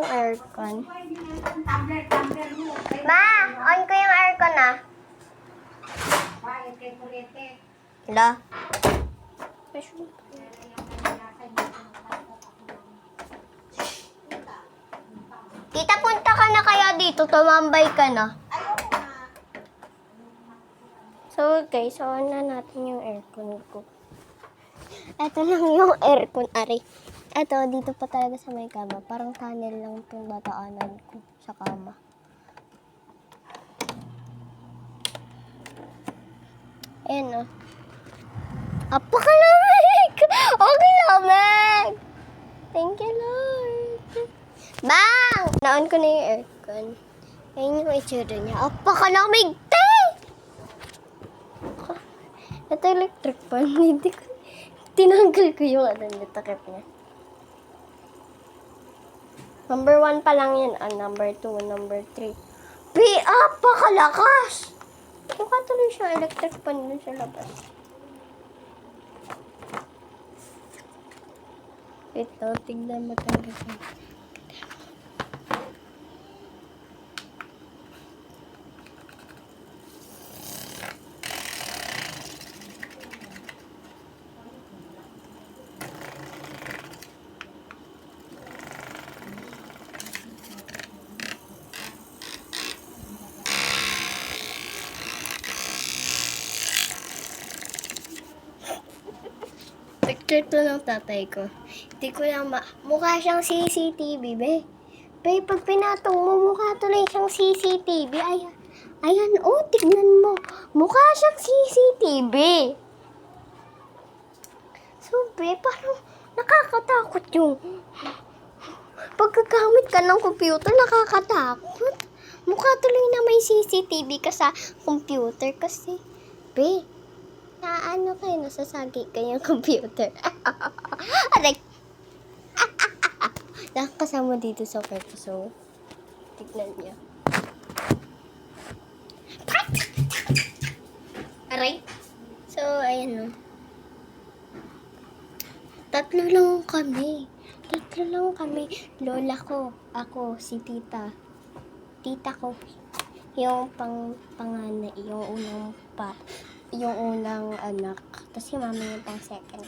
yung aircon. Ma, on ko yung aircon ah. Hala. Tita, punta ka na kaya dito? Tumambay ka na. So, guys, on na natin yung aircon ko. Ito lang yung aircon, ari. Ito, dito pa talaga sa may kama. Parang tunnel lang itong dadaanan ko sa kama. Ayan, oh. Apakalamig! Okay, lamig! Thank you, Lord. Bang! Naon ko na yung aircon. Ayan yung itsura niya. Apakalamig! Ito electric fan. Hindi ko, tinanggal ko yung takip niya. Number 1 pa lang yan. Number 2, number 3. Apakalakas! Mukha tuloy siya electric fan dun sa labas. Ito, tignan mo talaga. Picture to ng tatay ko. Hindi ko lang mukha siyang CCTV, be. Be, pag pinatong mo, mukha tuloy siyang CCTV. Ayan, oh, tignan mo. Mukha siyang CCTV. So, be, parang nakakatakot yung pagkagamit ka ng computer, nakakatakot. Mukha tuloy na may CCTV ka sa computer kasi, be, ano kayo, nasasagi kayong computer. Aray! Nakakasama dito sa kwarto, so, tignan niya. Aray! So, ayan o. Tatlo lang kami. Lola ko, ako, si tita. Tita ko, yung panganay, yung unang anak. Tapos si mama yung pang second.